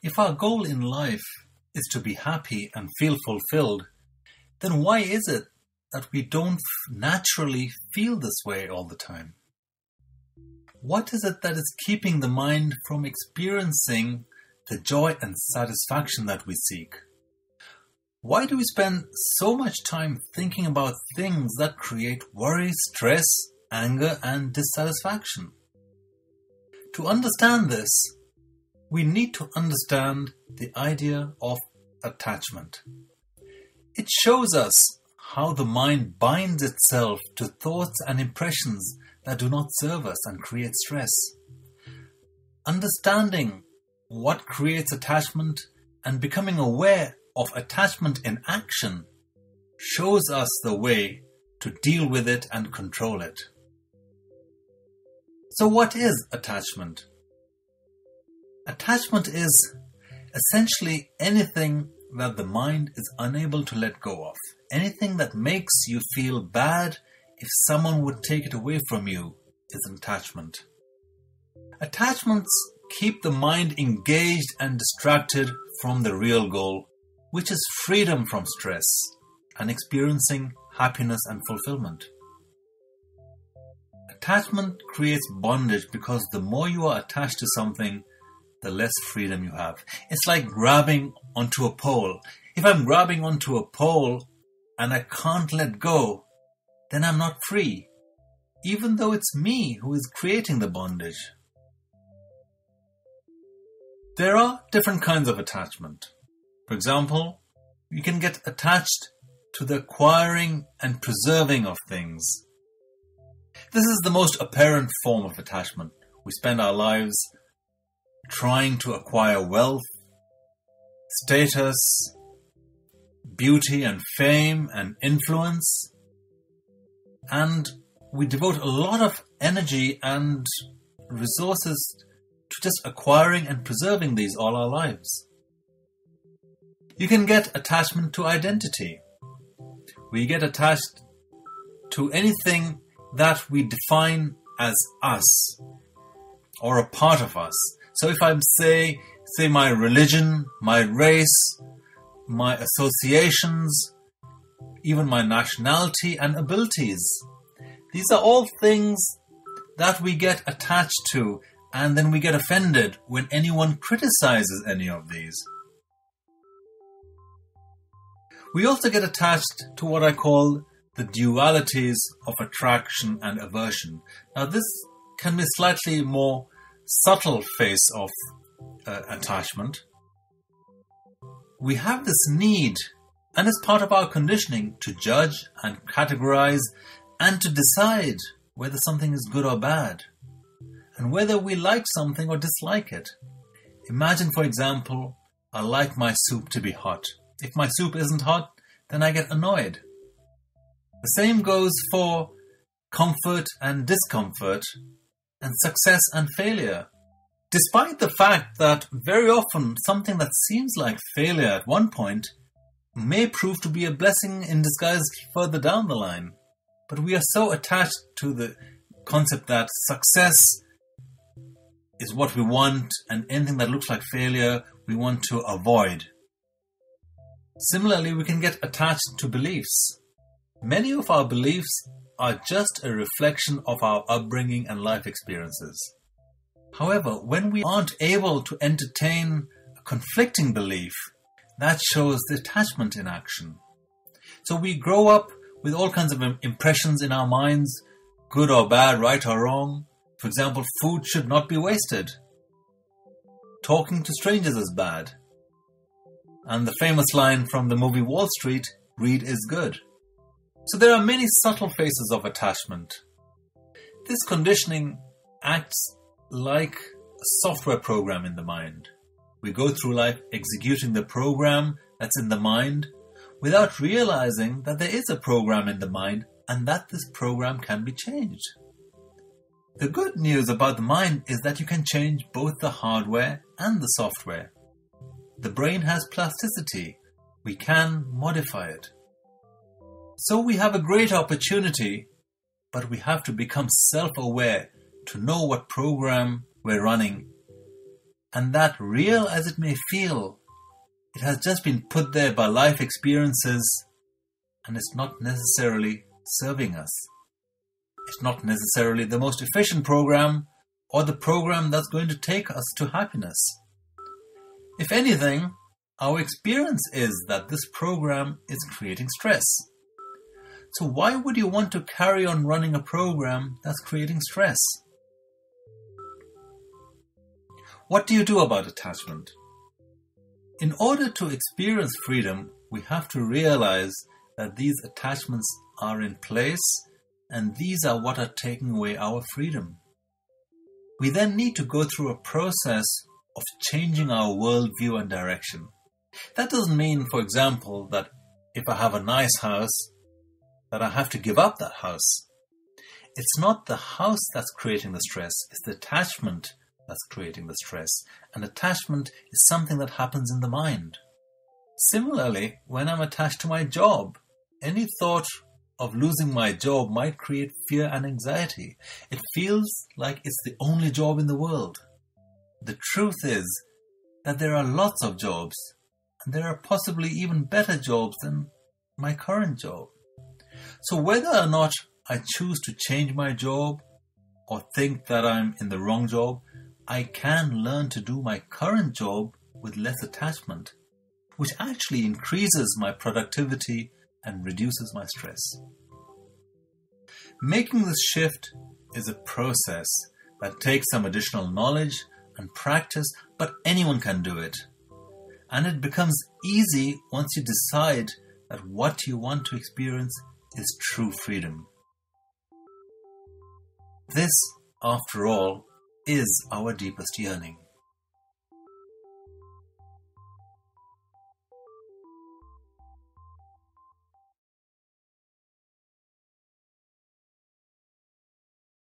If our goal in life is to be happy and feel fulfilled, then why is it that we don't naturally feel this way all the time? What is it that is keeping the mind from experiencing the joy and satisfaction that we seek? Why do we spend so much time thinking about things that create worry, stress, anger, and dissatisfaction? To understand this, we need to understand the idea of attachment. It shows us how the mind binds itself to thoughts and impressions that do not serve us and create stress. Understanding what creates attachment and becoming aware of attachment in action shows us the way to deal with it and control it. So what is attachment? Attachment is essentially anything that the mind is unable to let go of. Anything that makes you feel bad if someone would take it away from you is an attachment. Attachments keep the mind engaged and distracted from the real goal, which is freedom from stress and experiencing happiness and fulfillment. Attachment creates bondage because the more you are attached to something, the less freedom you have. It's like grabbing onto a pole. If I'm grabbing onto a pole and I can't let go, then I'm not free, even though it's me who is creating the bondage. There are different kinds of attachment. For example, you can get attached to the acquiring and preserving of things. This is the most apparent form of attachment. We spend our lives trying to acquire wealth, status, beauty and fame and influence, and we devote a lot of energy and resources to just acquiring and preserving these all our lives. You can get attachment to identity. We get attached to anything that we define as us or a part of us. So if I'm say my religion, my race, my associations, even my nationality and abilities, these are all things that we get attached to, and then we get offended when anyone criticizes any of these. We also get attached to what I call the dualities of attraction and aversion. Now this can be slightly more subtle face of attachment. We have this need, and it's part of our conditioning, to judge and categorize and to decide whether something is good or bad, and whether we like something or dislike it. Imagine, for example, I like my soup to be hot. If my soup isn't hot, then I get annoyed. The same goes for comfort and discomfort, and success and failure. Despite the fact that very often something that seems like failure at one point may prove to be a blessing in disguise further down the line. But we are so attached to the concept that success is what we want, and anything that looks like failure we want to avoid. Similarly, we can get attached to beliefs. Many of our beliefs are just a reflection of our upbringing and life experiences. However, when we aren't able to entertain a conflicting belief, that shows the attachment in action. So we grow up with all kinds of impressions in our minds, good or bad, right or wrong. For example, food should not be wasted. Talking to strangers is bad. And the famous line from the movie Wall Street, greed is good. So there are many subtle phases of attachment. This conditioning acts like a software program in the mind. We go through life executing the program that's in the mind without realizing that there is a program in the mind and that this program can be changed. The good news about the mind is that you can change both the hardware and the software. The brain has plasticity. We can modify it. So we have a great opportunity, but we have to become self-aware to know what program we're running And that, real as it may feel, it has just been put there by life experiences, and it's not necessarily serving us. It's not necessarily the most efficient program or the program that's going to take us to happiness. If anything, our experience is that this program is creating stress. So why would you want to carry on running a program that's creating stress? What do you do about attachment? In order to experience freedom, we have to realize that these attachments are in place, and these are what are taking away our freedom. We then need to go through a process of changing our worldview and direction. That doesn't mean, for example, that if I have a nice house, that I have to give up that house. It's not the house that's creating the stress, it's the attachment that's creating the stress. And attachment is something that happens in the mind. Similarly, when I'm attached to my job, any thought of losing my job might create fear and anxiety. It feels like it's the only job in the world. The truth is that there are lots of jobs, and there are possibly even better jobs than my current job. So whether or not I choose to change my job or think that I'm in the wrong job, I can learn to do my current job with less attachment, which actually increases my productivity and reduces my stress. Making this shift is a process that takes some additional knowledge and practice, but anyone can do it. And it becomes easy once you decide that what you want to experience is true freedom. This, after all, is our deepest yearning.